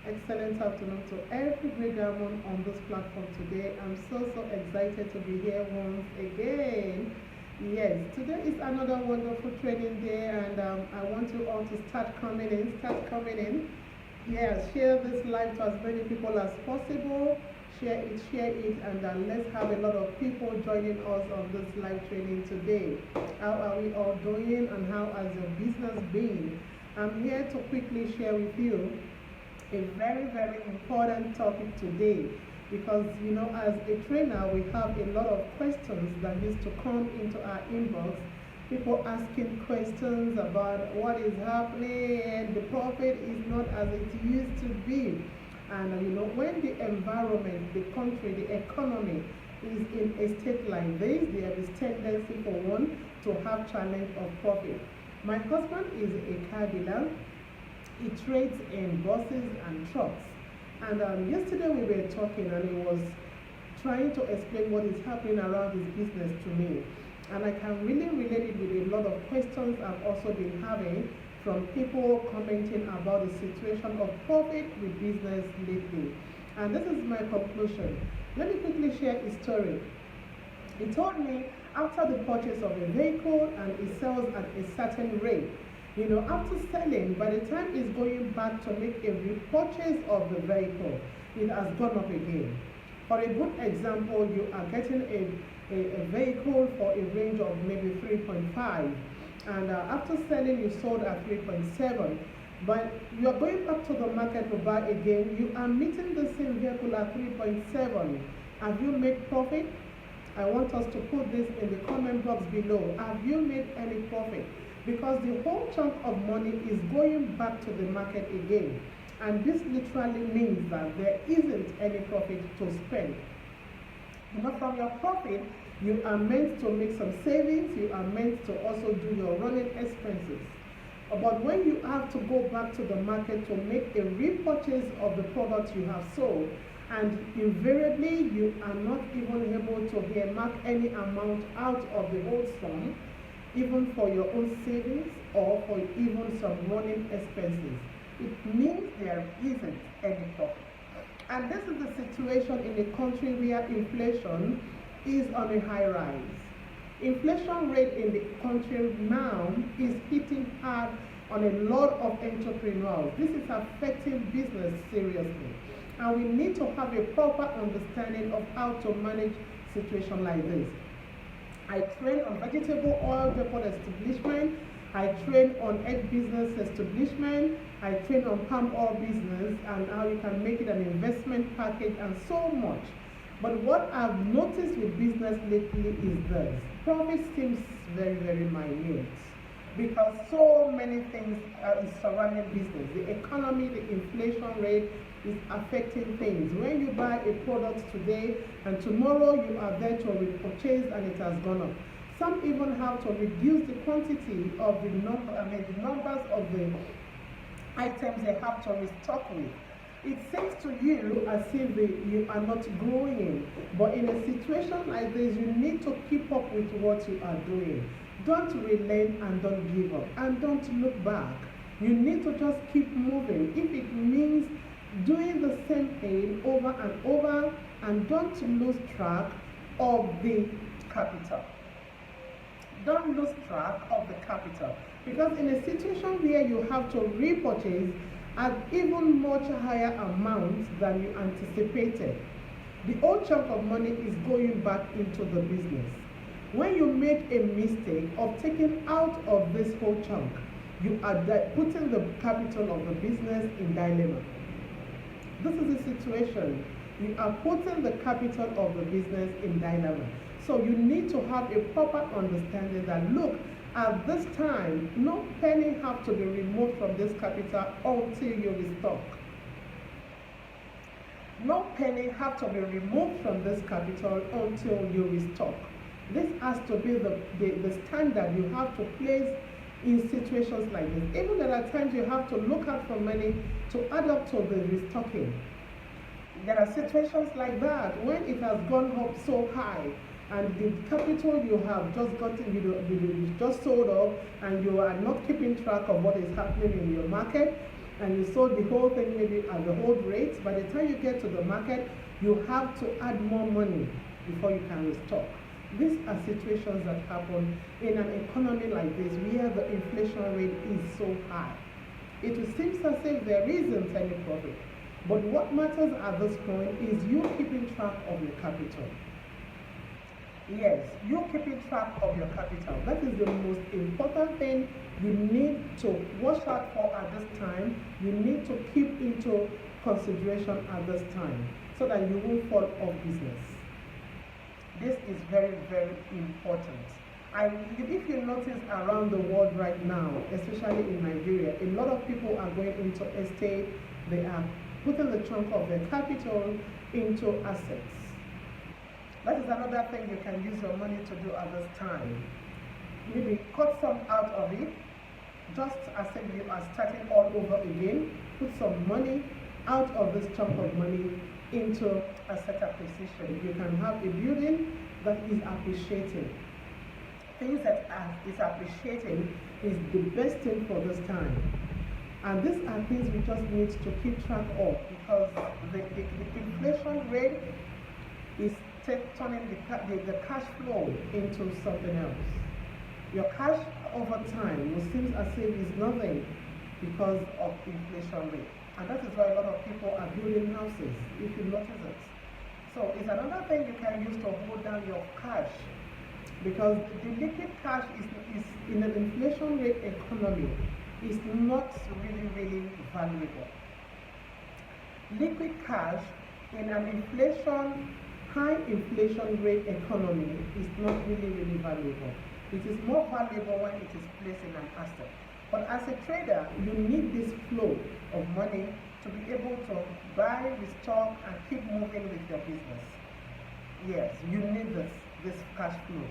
Excellent afternoon to every great diamond on this platform today. I'm so excited to be here once again. Yes, today is another wonderful training day, and I want you all to start coming in. Yes, share this live to as many people as possible. Share it, and let's have a lot of people joining us on this live training today. How are we all doing, and how has your business been? I'm here to quickly share with you a very important topic today, because as a trainer we have a lot of questions that used to come into our inbox. People asking questions about what is happening, and the profit is not as it used to be. And when the environment, the country, the economy is in a state like this, there is tendency for one to have challenge of profit. My husband is a car dealer. He trades in buses and trucks. And yesterday we were talking, and he was trying to explain what is happening around his business to me. And I can really relate it with a lot of questions I've also been having from people commenting about the situation of profit with business lately. And this is my conclusion. Let me quickly share his story. He told me after the purchase of a vehicle, and he sells at a certain rate. After selling, by the time he's going back to make a repurchase of the vehicle, it has gone up again. For a good example, you are getting a vehicle for a range of maybe 3.5, and after selling, you sold at 3.7. But you are going back to the market to buy again, you are meeting the same vehicle at 3.7. Have you made profit? I want us to put this in the comment box below. Have you made any profit? Because the whole chunk of money is going back to the market again. And this literally means that there isn't any profit to spend. From your profit, you are meant to make some savings. You are meant to also do your running expenses. But when you have to go back to the market to make a repurchase of the product you have sold, and invariably you are not even able to earmark any amount out of the whole sum, even for your own savings or for even some running expenses, it means there isn't any profit. And this is the situation in a country where inflation is on a high rise. Inflation rate in the country now is hitting hard on a lot of entrepreneurs. This is affecting business seriously. And we need to have a proper understanding of how to manage a situation like this. I train on vegetable oil depot establishment. I train on egg business establishment. I train on palm oil business and how you can make it an investment package and so much. But what I've noticed with business lately is this. Profit seems very minute, because so many things are surrounding business. The economy, the inflation rate is affecting things. When you buy a product today and tomorrow you are there to repurchase and it has gone up. Some even have to reduce the quantity of the numbers of the items they have to restock with. It seems to you as if you are not growing, but in a situation like this, you need to keep up with what you are doing. Don't relent and don't give up, and don't look back. You need to just keep moving. If it means doing the same thing over and over, and don't lose track of the capital. Don't lose track of the capital, because in a situation where you have to repurchase at even much higher amounts than you anticipated, the whole chunk of money is going back into the business. When you make a mistake of taking out of this whole chunk, you are putting the capital of the business in dilemma. This is the situation. You are putting the capital of the business in dilemma. So you need to have a proper understanding that, look, at this time, no penny have to be removed from this capital until you restock. No penny have to be removed from this capital until you restock. This has to be the standard you have to place in situations like this. Even there are times you have to look out for money to add up to the restocking. There are situations like that when it has gone up so high, and the capital you have just gotten, you just sold off, and you are not keeping track of what is happening in your market. and you sold the whole thing maybe at the old rate. By the time you get to the market, you have to add more money before you can restock. These are situations that happen in an economy like this where the inflation rate is so high. It seems as if there isn't any profit. But what matters at this point is you keeping track of your capital. Yes, you keeping track of your capital. That is the most important thing you need to watch out for at this time. You need to keep into consideration at this time so that you won't fall off business. This is very, very important. If you notice around the world right now, especially in Nigeria, a lot of people are going into estate. They are putting the chunk of their capital into assets. That is another thing you can use your money to do at this time. Maybe cut some out of it, just as if you are starting all over again. Put some money out of this chunk of money into asset acquisition. You can have a building that is appreciating. Things that is appreciating is the best thing for this time. And these are things we just need to keep track of, because the inflation rate is turning the cash flow into something else. Your cash over time will seem as if it's nothing because of inflation rate. And that is why a lot of people are building houses, if you notice it. So it's another thing you can use to hold down your cash, because the liquid cash is in an inflation rate economy is not really valuable. Liquid cash in an high inflation rate economy is not really valuable. It is more valuable when it is placed in an asset. But as a trader, you need this flow of money to be able to buy, restock, and keep moving with your business. Yes, you need this cash flow.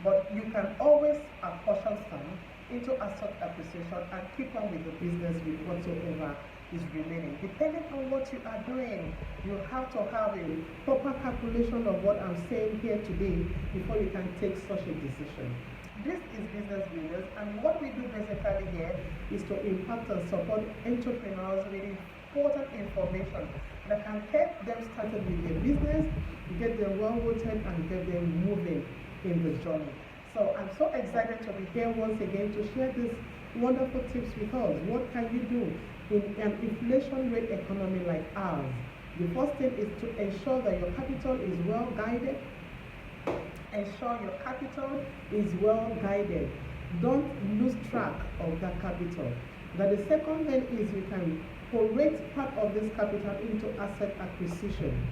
But you can always apportion some into asset acquisition and keep on with the business with whatsoever is remaining. Depending on what you are doing, you have to have a proper calculation of what I'm saying here today before you can take such a decision. This is Business Builders, and what we do basically here is to impact and support entrepreneurs with important information that can get them started with their business, get them well rooted, and get them moving in the journey. So I'm so excited to be here once again to share these wonderful tips with us. What can you do in an inflation rate economy like ours? The first thing is to ensure that your capital is well guided. Ensure your capital is well guided. Don't lose track of that capital. Then the second thing is you can prorate part of this capital into asset acquisition.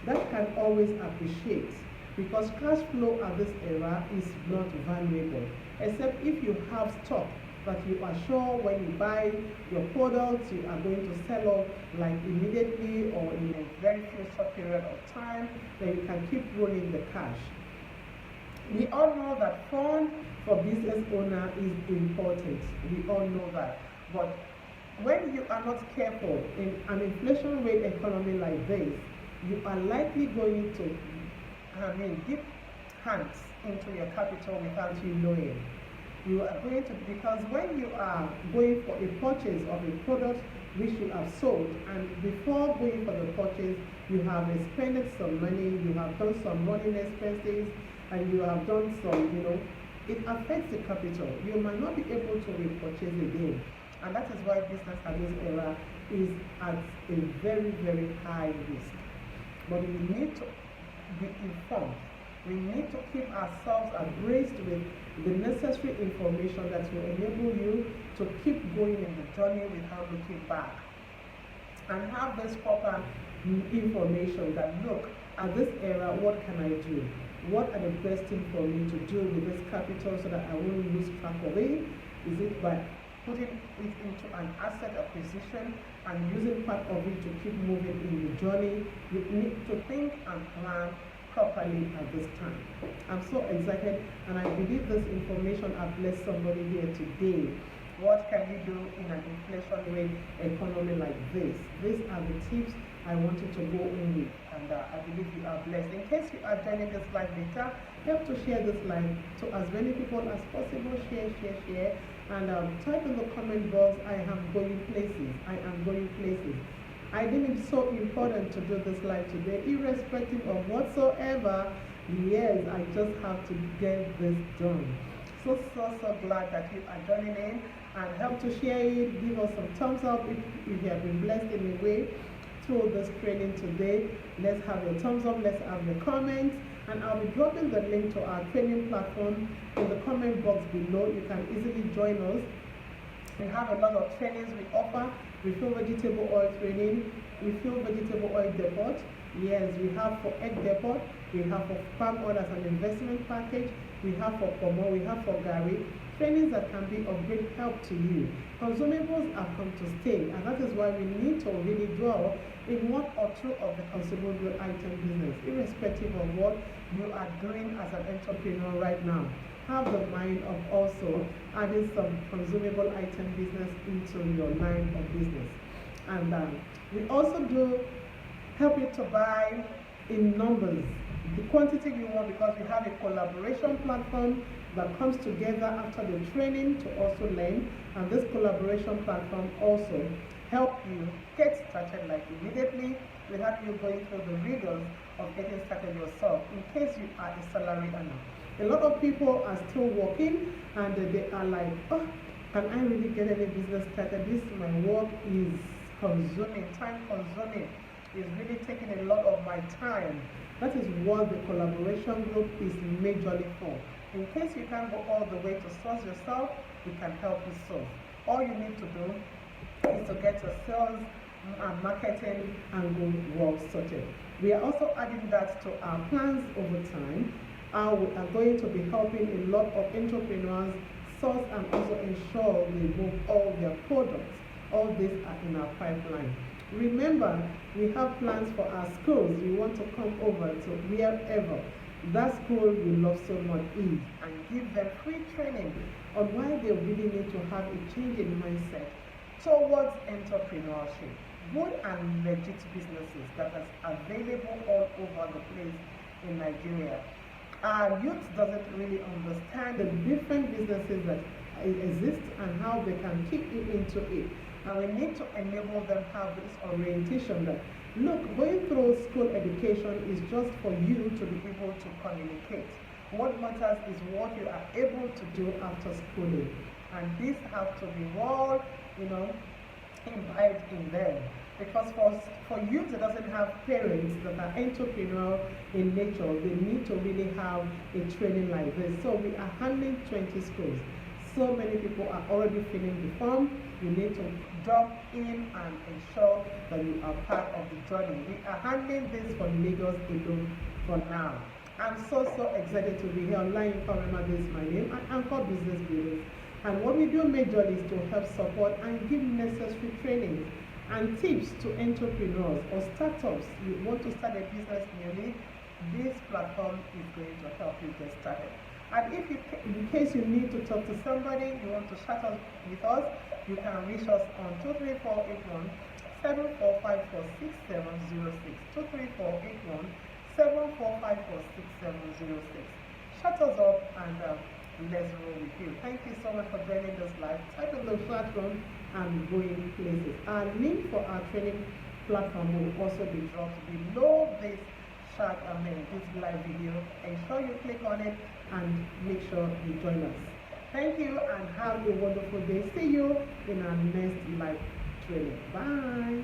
That can always appreciate, because cash flow at this era is not valuable, except if you have stock that you are sure when you buy your products you are going to sell off like immediately or in a very few short period of time, then you can keep rolling the cash. We all know that fund for business owner is important. We all know that. But when you are not careful in an inflation rate economy like this, you are likely going to dip hands into your capital without you knowing. You are going to, because when you are going for a purchase of a product which you have sold, and before going for the purchase, you have expended some money, you have done some running expenses, and you have done some, it affects the capital. You might not be able to repurchase again. And that is why business at this era is at a very high risk. But we need to be informed. We need to keep ourselves abreast with the necessary information that will enable you to keep going in the journey without looking back. And have this proper information that, look, at this era, what can I do? What are the best things for me to do with this capital so that I won't lose track of it? Is it by putting it into an asset acquisition and using part of it to keep moving in the journey? You need to think and plan properly at this time. I'm so excited, and I believe this information has blessed somebody here today. What can you do in an inflation rate economy like this? These are the tips I wanted to go in with, and I believe you are blessed. In case you are joining this live later, help to share this live to as many people as possible. Share, and type in the comment box, I am going places. I am going places. I think it's so important to do this live today, irrespective of whatsoever. Yes, I just have to get this done. So glad that you are joining in, and help to share it. Give us some thumbs up if you have been blessed in a way through this training today. Let's have your thumbs up, let's have your comments, and I'll be dropping the link to our training platform in the comment box below. You can easily join us. We have a lot of trainings we offer. Refill vegetable oil training, refill vegetable oil depot. Yes, we have for egg depot, we have for palm oil as an investment package, we have for Ponmo, we have for Garri. Trainings that can be of great help to you. Consumables have come to stay, and that is why we need to really dwell in one or two of the consumable item business, irrespective of what you are doing as an entrepreneur right now. Have the mind of also adding some consumable item business into your line of business. And we also do help you to buy in numbers, the quantity you want, because we have a collaboration platform that comes together after the training to also learn. And this collaboration platform also help you get started like immediately without you going through the rigors of getting started yourself, in case you are a salary earner. A lot of people are still working, and they are like, oh, can I really get any business started? This my work is consuming, time consuming. It's really taking a lot of my time. That is what the collaboration group is majorly for. In case you can't go all the way to source yourself, we can help you source. All you need to do is to get your sales and marketing and go well sorted. We are also adding that to our plans over time. We are going to be helping a lot of entrepreneurs source and also ensure they move all their products. All these are in our pipeline. Remember, we have plans for our schools. We want to come over to wherever that school you love so much is, and give them free training on why they really need to have a change in mindset towards entrepreneurship. Good and legit businesses that are available all over the place in Nigeria. Our youth doesn't really understand the different businesses that exist and how they can keep you into it. And we need to enable them have this orientation that, look, going through school education is just for you to be able to communicate. What matters is what you are able to do after schooling. And this has to be all, imbibed in them. Because for youth that doesn't have parents that are entrepreneurial in nature, they need to really have a training like this. So we are handling 20 schools. So many people are already filling the form. You need to drop in and ensure that you are part of the journey. We are handling this for Lagos alone for now. I'm so excited to be here online. Remember, this is my name. I anchor business builders. And what we do majorly is to help support and give necessary trainings and tips to entrepreneurs or startups. You want to start a business newly, this platform is going to help you get started. And if you, in case you need to talk to somebody, you want to chat with us, you can reach us on 23481 74546706. 23481 74546706. Shut us up and let's roll with you. Thank you so much for joining us live. Type in the platform and going places. Our link for our training platform will also be dropped below this this live video. Ensure you click on it and make sure you join us. Thank you and have a wonderful day. See you in our next live training. Bye.